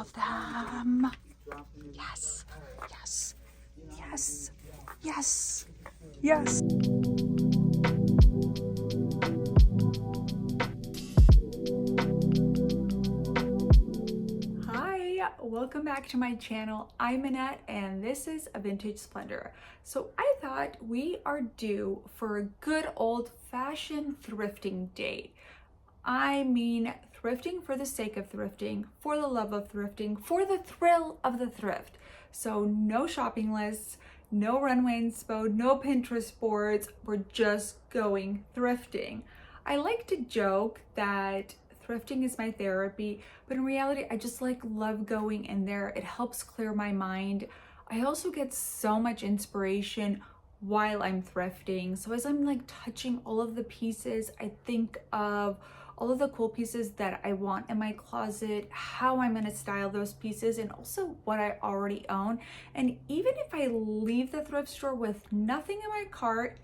of them. Yes, yes, yes, yes, yes. Hi, welcome back to my channel. I'm Annette and this is A Vintage Splendor. So I thought we are due for a good old-fashioned thrifting date. I mean thrifting for the sake of thrifting, for the love of thrifting, for the thrill of the thrift. So no shopping lists, no runway inspo, no Pinterest boards, we're just going thrifting. I like to joke that thrifting is my therapy, but in reality, I just love going in there. It helps clear my mind. I also get so much inspiration while I'm thrifting. So as I'm touching all of the pieces, I think of all of the cool pieces that I want in my closet, how I'm gonna style those pieces, and also what I already own. And even if I leave the thrift store with nothing in my cart,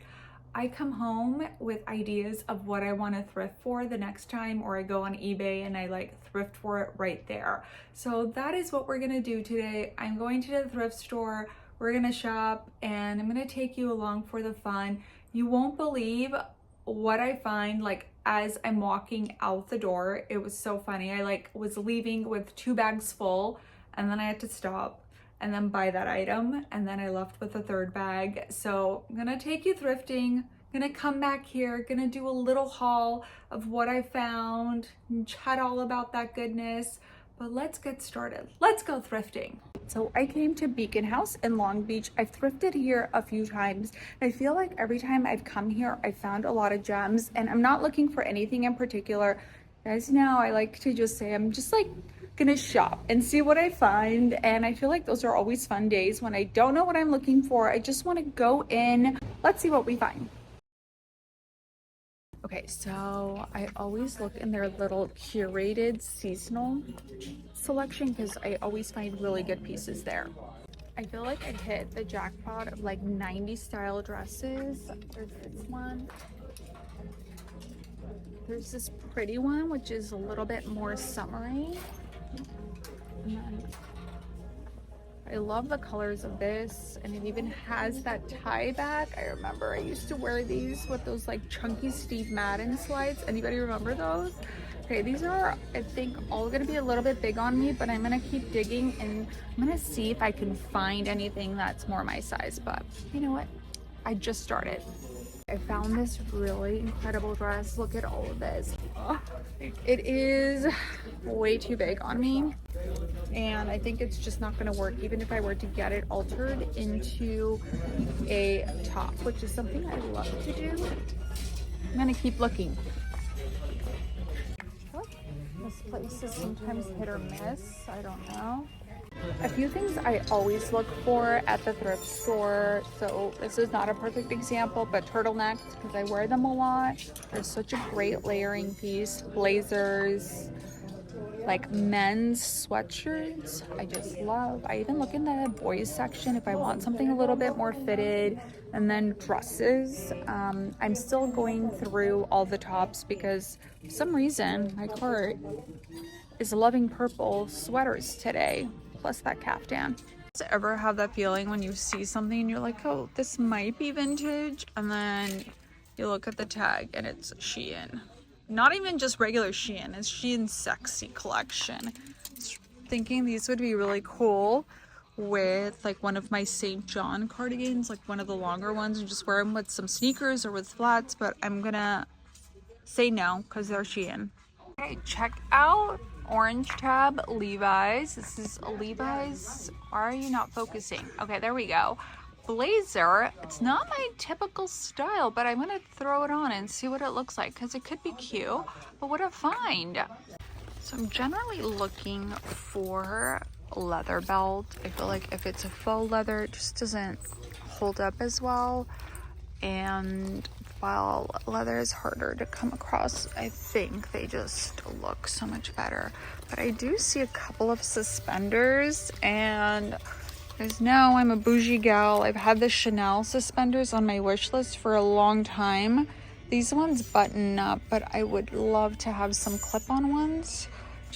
I come home with ideas of what I want to thrift for the next time, or I go on eBay and I thrift for it right there. So that is what we're gonna do today. I'm going to the thrift store, we're gonna shop, and I'm gonna take you along for the fun. You won't believe what I find as I'm walking out the door. It was so funny. I was leaving with 2 bags full, and then I had to stop and then buy that item, and then I left with a 3rd bag. So I'm gonna take you thrifting, gonna come back here, gonna do a little haul of what I found and chat all about that goodness. But let's get started. Let's go thrifting. So I came to Beacon House in Long Beach. I've thrifted here a few times. I feel like every time I've come here, I found a lot of gems, and I'm not looking for anything in particular. You guys know I like to just say I'm just gonna shop and see what I find, and I feel like those are always fun days when I don't know what I'm looking for. I just want to go in. Let's see what we find. Okay, so I always look in their little curated seasonal selection because I always find really good pieces there. I feel like I hit the jackpot of 90s style dresses. There's this one. There's this pretty one, which is a little bit more summery. I love the colors of this, and it even has that tie back. I remember I used to wear these with those chunky Steve Madden slides. Anybody remember those? Okay, these are, I think, all gonna be a little bit big on me, but I'm gonna keep digging and I'm gonna see if I can find anything that's more my size. But you know what? I just started. I found this really incredible dress. Look at all of this. Oh, it is way too big on me, and I think it's just not going to work even if I were to get it altered into a top, which is something I love to do. I'm going to keep looking. This place is sometimes hit or miss. I don't know. A few things I always look for at the thrift store. So this is not a perfect example, but turtlenecks, because I wear them a lot. They're such a great layering piece. Blazers, men's sweatshirts, I just love. I even look in the boys section if I want something a little bit more fitted. And then dresses. I'm still going through all the tops because for some reason my cart is loving purple sweaters today. Plus that caftan. Do you ever have that feeling when you see something and you're like, oh, this might be vintage, and then you look at the tag and it's Shein? Not even just regular Shein, it's Shein's Sexy collection. Thinking these would be really cool with one of my St. John cardigans, one of the longer ones, and just wear them with some sneakers or with flats, but I'm gonna say no because they're Shein. Okay, check out orange tab Levi's. This is a Levi's. Why are you not focusing? Okay, there we go. Blazer. It's not my typical style, but I'm gonna throw it on and see what it looks like because it could be cute. But what a find. So I'm generally looking for a leather belt. I feel like if it's a faux leather, it just doesn't hold up as well. And while leather is harder to come across, I think they just look so much better. But I do see a couple of suspenders, and you guys know I'm a bougie gal. I've had the Chanel suspenders on my wish list for a long time. These ones button up, but I would love to have some clip-on ones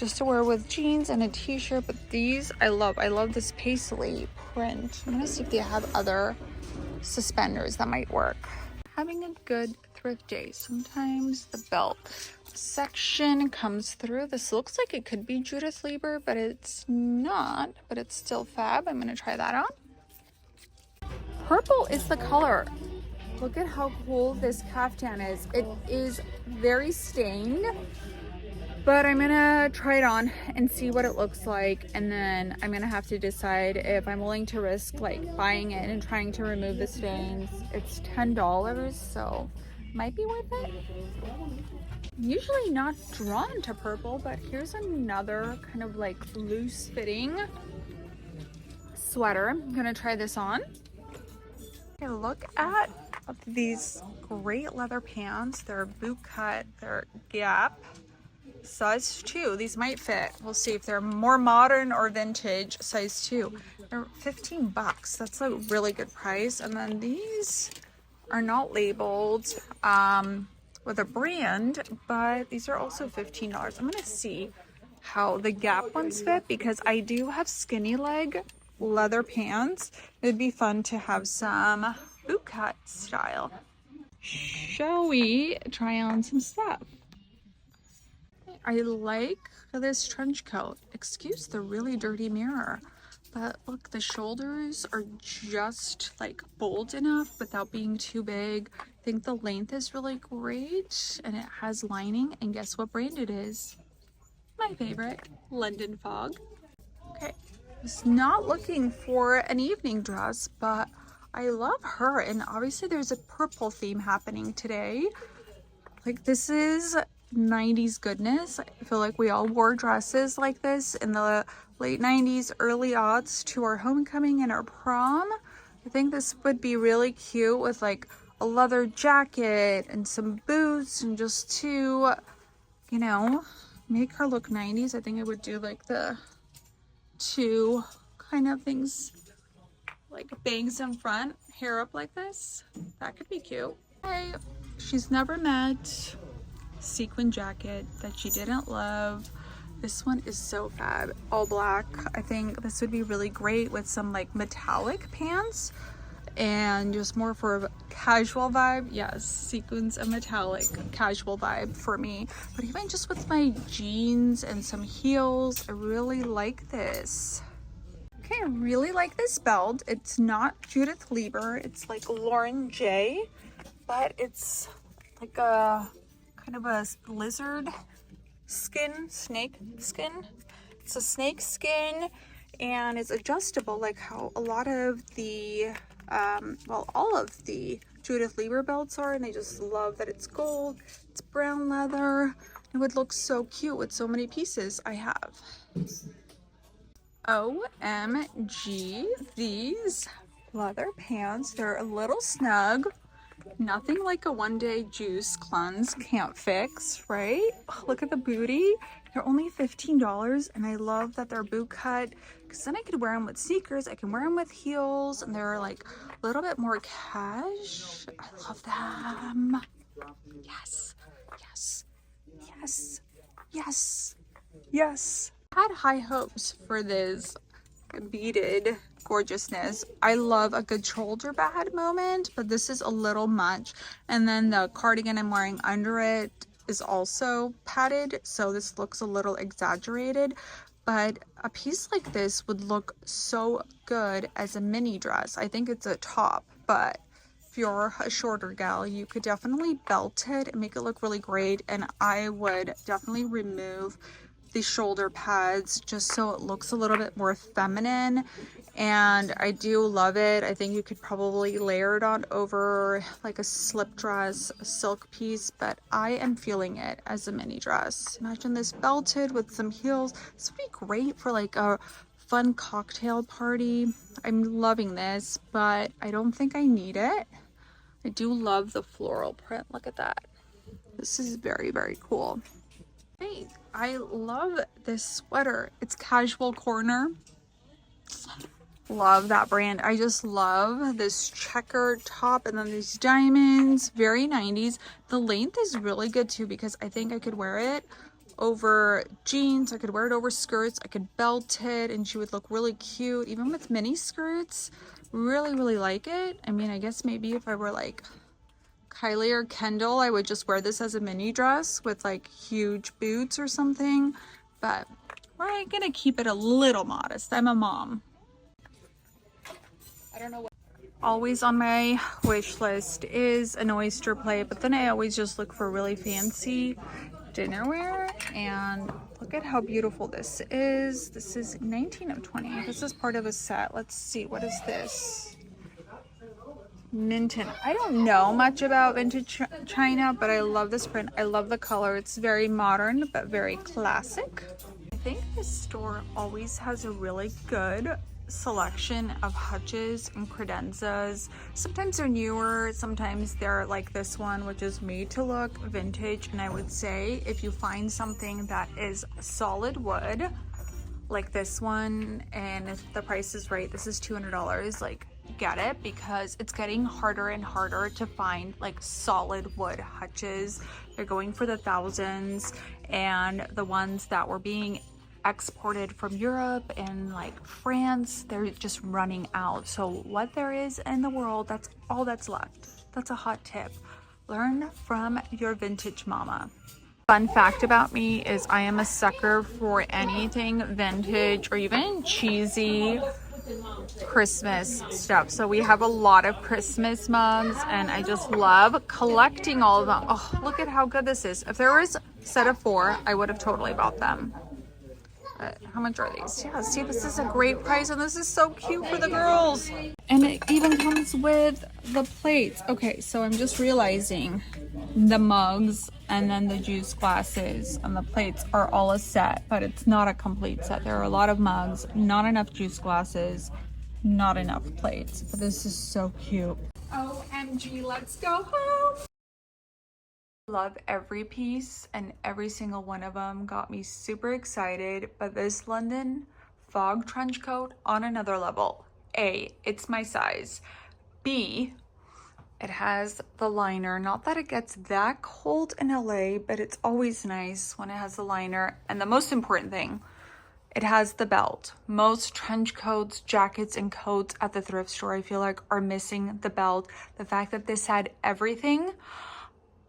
just to wear with jeans and a t-shirt. But these I love. I love this paisley print. I'm gonna see if they have other suspenders that might work. Having a good thrift day. Sometimes the belt section comes through. This looks like it could be Judith Lieber, but it's not, but it's still fab. I'm gonna try that on. Purple is the color. Look at how cool this caftan is. It is very stained, but I'm gonna try it on and see what it looks like, and then I'm gonna have to decide if I'm willing to risk like buying it and trying to remove the stains. It's $10, so might be worth it. Usually not drawn to purple, but here's another kind of like loose fitting sweater. I'm gonna try this on. Okay, look at these great leather pants. They're boot cut, they're Gap, size 2. These might fit. We'll see if they're more modern or vintage. Size 2. They're 15 bucks. That's a really good price. And then these are not labeled with a brand, but these are also $15. I'm gonna see how the Gap ones fit, because I do have skinny leg leather pants. It'd be fun to have some boot cut style. Shall we try on some stuff? I like this trench coat. Excuse the really dirty mirror, but look, the shoulders are just like bold enough without being too big. I think the length is really great, and it has lining, and guess what brand it is? My favorite, London Fog. Okay, I was not looking for an evening dress, but I love her, and obviously there's a purple theme happening today. Like, this is 90s goodness. I feel like we all wore dresses like this in the late 90s, early aughts to our homecoming and our prom. I think this would be really cute with like a leather jacket and some boots, and just to, you know, make her look 90s. I think I would do like the two kind of things, like bangs in front, hair up like this. That could be cute. Hey, she's never met sequin jacket that she didn't love. This one is so fab, all black. I think this would be really great with some like metallic pants and just more for a casual vibe. Yes, sequins and metallic casual vibe for me. But even just with my jeans and some heels, I really like this. Okay, I really like this belt. It's not Judith Lieber, it's like Lauren J, but it's like a kind of a lizard skin, snake skin. It's a snake skin, and it's adjustable like how a lot of the well, all of the Judith Lieber belts are, and I just love that it's gold, it's brown leather. It would look so cute with so many pieces I have. OMG, these leather pants, they're a little snug. Nothing like a one-day juice cleanse can't fix, right? Look at the booty. They're only $15, and I love that they're boot cut, because then I could wear them with sneakers, I can wear them with heels, and they're like a little bit more cash. I love them. Yes, yes, yes, yes, yes. I had high hopes for this beaded gorgeousness. I love a good shoulder pad moment, but this is a little much. And then the cardigan I'm wearing under it is also padded, so this looks a little exaggerated. But a piece like this would look so good as a mini dress. I think it's a top, but if you're a shorter gal, you could definitely belt it and make it look really great. And I would definitely remove the shoulder pads just so it looks a little bit more feminine, and I do love it. I think you could probably layer it on over like a slip dress, a silk piece, but I am feeling it as a mini dress. Imagine this belted with some heels. This would be great for like a fun cocktail party. I'm loving this, but I don't think I need it. I do love the floral print. Look at that. This is very, very cool. Hey, I love this sweater. It's Casual Corner. Love that brand. I just love this checkered top and then these diamonds. Very 90s. The length is really good too, because I think I could wear it over jeans. I could wear it over skirts. I could belt it and she would look really cute, even with mini skirts. Really, really like it. I mean, I guess maybe if I were like Kylie or Kendall, I would just wear this as a mini dress with like huge boots or something. But we're gonna keep it a little modest. I'm a mom. I don't know what. Always on my wish list is an oyster plate, but then I always just look for really fancy dinnerware. And look at how beautiful this is. This is 19 of 20. This is part of a set. Let's see, what is this? Minton. I don't know much about vintage china, but I love this print. I love the color. It's very modern but very classic. I think this store always has a really good selection of hutches and credenzas. Sometimes they're newer, sometimes they're like this one, which is made to look vintage. And I would say if you find something that is solid wood like this one, and if the price is right, this is $200, like get it, because it's getting harder and harder to find like solid wood hutches. They're going for the thousands, and the ones that were being exported from Europe and like France, they're just running out. So what there is in the world, that's all that's left. That's a hot tip. Learn from your vintage mama. Fun fact about me is I am a sucker for anything vintage or even cheesy Christmas stuff. So we have a lot of Christmas mugs and I just love collecting all of them. Oh, look at how good this is. If there was a set of 4, I would have totally bought them. How much are these? Yeah, see, this is a great price and this is so cute for the girls. And it even comes with the plates. Okay, so I'm just realizing the mugs and then the juice glasses and the plates are all a set, but it's not a complete set. There are a lot of mugs, not enough juice glasses, not enough plates. But this is so cute. OMG, let's go home. Love every piece and every single one of them got me super excited. But this London fog trench coat on another level. A, it's my size. B, it has the liner. Not that it gets that cold in LA, but it's always nice when it has the liner. And the most important thing, it has the belt. Most trench coats, jackets, and coats at the thrift store, I feel like, are missing the belt. The fact that this had everything,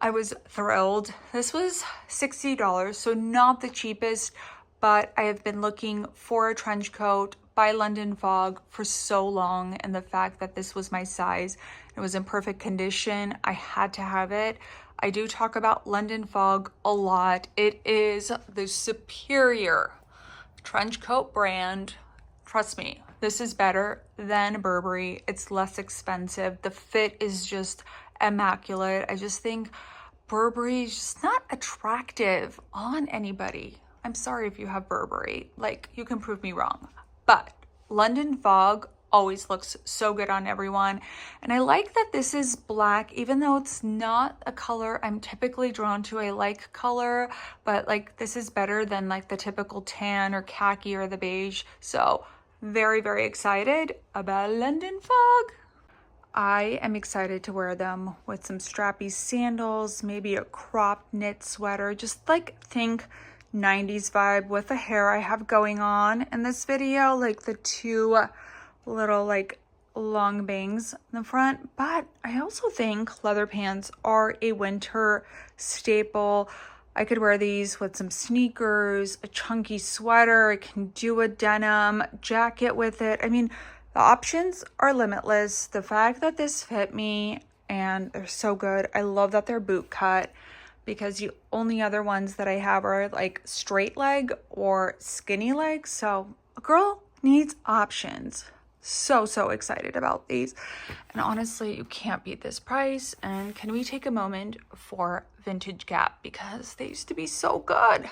I was thrilled. This was $60, so not the cheapest, but I have been looking for a trench coat by London Fog for so long, and the fact that this was my size, it was in perfect condition, I had to have it. I do talk about London Fog a lot. It is the superior trench coat brand. Trust me, this is better than Burberry. It's less expensive. The fit is just immaculate. I just think Burberry is just not attractive on anybody. I'm sorry if you have Burberry, like, you can prove me wrong, but London Fog always looks so good on everyone. And I like that this is black, even though it's not a color I'm typically drawn to. I like color, but like this is better than like the typical tan or khaki or the beige. So very, very excited about London Fog. I am excited to wear them with some strappy sandals, maybe a cropped knit sweater, just like think 90s vibe with the hair I have going on in this video, like the 2 little like long bangs in the front. But I also think leather pants are a winter staple. I could wear these with some sneakers, a chunky sweater. I can do a denim jacket with it. I mean, the options are limitless. The fact that this fit me and they're so good. I love that they're boot cut, because the only other ones that I have are like straight leg or skinny leg. So a girl needs options. So excited about these. And honestly, you can't beat this price. And can we take a moment for Vintage Gap, because they used to be so good.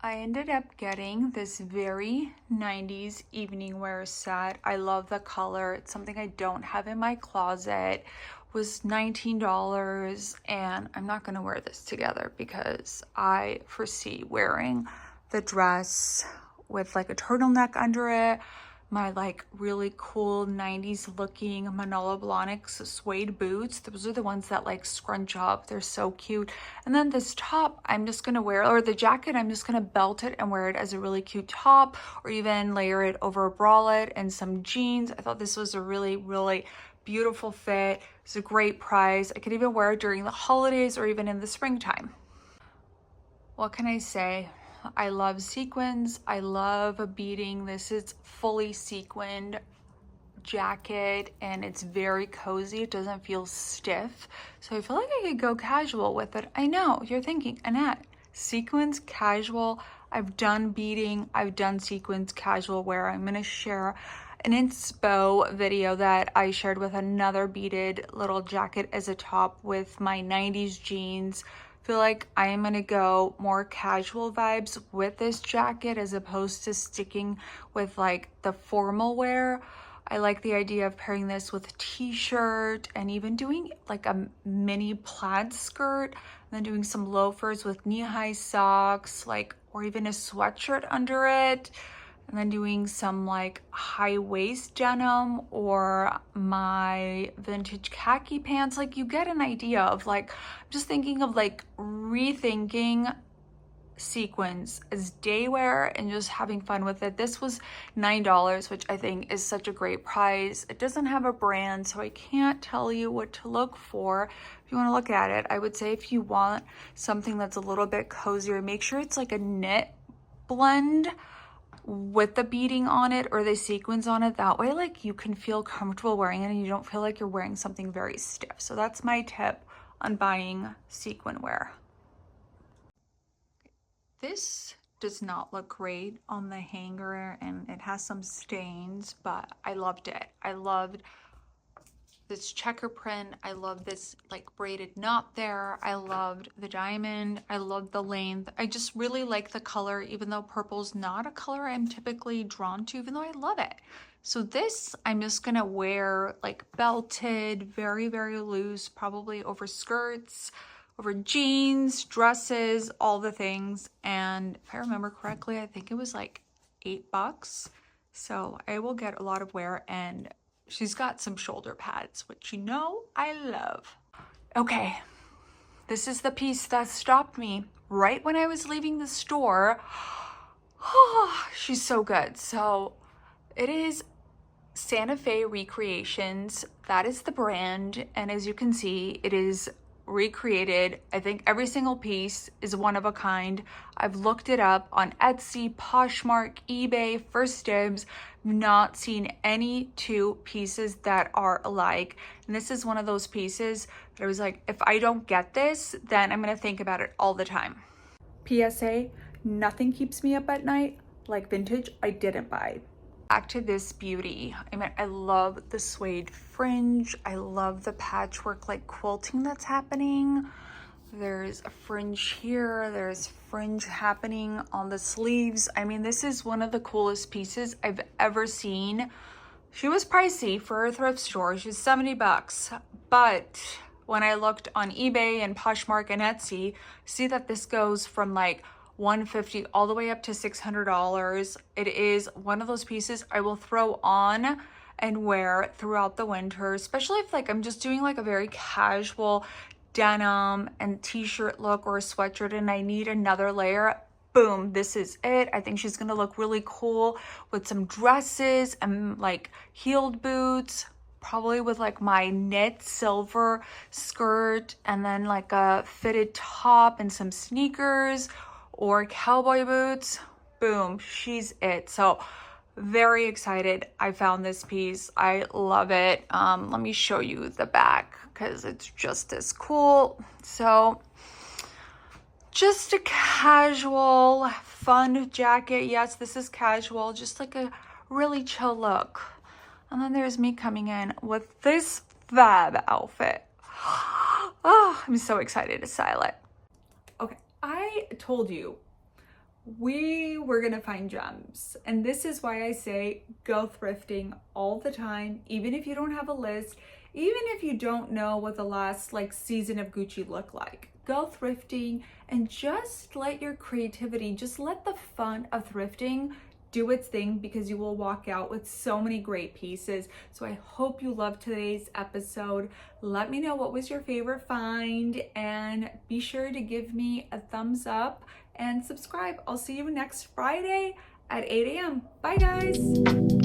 I ended up getting this very 90s evening wear set. I love the color. It's something I don't have in my closet. It was $19, and I'm not going to wear this together because I foresee wearing the dress with like a turtleneck under it, my like really cool 90s looking Manolo Blahniks suede boots. Those are the ones that like scrunch up. They're so cute. And then this top I'm just gonna wear, or the jacket, I'm just gonna belt it and wear it as a really cute top, or even layer it over a bralette and some jeans. I thought this was a really, really beautiful fit. It's a great price. I could even wear it during the holidays or even in the springtime. What can I say? I love sequins. I love beading. This is fully sequined jacket and it's very cozy. It doesn't feel stiff. So I feel like I could go casual with it. I know you're thinking, Annette, sequins casual. I've done beading. I've done sequins casual wear. I'm going to share an inspo video that I shared with another beaded little jacket as a top with my 90s jeans. Feel like I am gonna go more casual vibes with this jacket as opposed to sticking with like the formal wear. I like the idea of pairing this with a t-shirt and even doing like a mini plaid skirt, and then doing some loafers with knee-high socks, like, or even a sweatshirt under it. And then doing some like high waist denim or my vintage khaki pants. Like, you get an idea of like, I'm just thinking of like rethinking sequins as day wear and just having fun with it. This was $9, which I think is such a great price. It doesn't have a brand, so I can't tell you what to look for. If you want to look at it, I would say if you want something that's a little bit cozier, make sure it's like a knit blend with the beading on it or the sequins on it. That way, like, you can feel comfortable wearing it and you don't feel like you're wearing something very stiff. So that's my tip on buying sequin wear. This does not look great on the hanger and it has some stains, but I loved it. I loved this checker print. I love this like braided knot there. I loved the diamond. I loved the length. I just really like the color, even though purple's not a color I'm typically drawn to, even though I love it. So this, I'm just gonna wear like belted, very, very loose, probably over skirts, over jeans, dresses, all the things. And if I remember correctly, I think it was like $8. So I will get a lot of wear, and she's got some shoulder pads, which you know I love. Okay, this is the piece that stopped me right when I was leaving the store. Oh, she's so good. So it is Santa Fe Recreations. That is the brand. And as you can see, it is recreated. I think every single piece is one of a kind. I've looked it up on Etsy, Poshmark, eBay, First Dibs. Not seen any two pieces that are alike. And this is one of those pieces that I was like, if I don't get this, then I'm gonna think about it all the time. PSA, nothing keeps me up at night like vintage I didn't buy. Back to this beauty. I mean, I love the suede fringe. I love the patchwork like quilting that's happening. There's a fringe here. There's fringe happening on the sleeves. I mean, this is one of the coolest pieces I've ever seen. She was pricey for a thrift store. She was $70, but when I looked on eBay and Poshmark and Etsy, see that this goes from like $150 all the way up to $600. It is one of those pieces I will throw on and wear throughout the winter, especially if like I'm just doing like a very casual denim and t-shirt look or a sweatshirt and I need another layer. Boom, this is it. I think she's gonna look really cool with some dresses and like heeled boots, probably with like my knit silver skirt and then like a fitted top and some sneakers or cowboy boots. Boom, she's it. So very excited I found this piece. I love it. Let me show you the back because it's just as cool. So just a casual fun jacket. Yes, this is casual, just like a really chill look. And then there's me coming in with this fab outfit. Oh, I'm so excited to style it. Okay, I told you we were gonna find gems, and this is why I say go thrifting all the time, even if you don't have a list, even if you don't know what the last like season of Gucci looked like. Go thrifting and just let your creativity, just let the fun of thrifting do its thing because you will walk out with so many great pieces. So I hope you loved today's episode. Let me know what was your favorite find, and be sure to give me a thumbs up and subscribe. I'll see you next Friday at 8 a.m. Bye guys.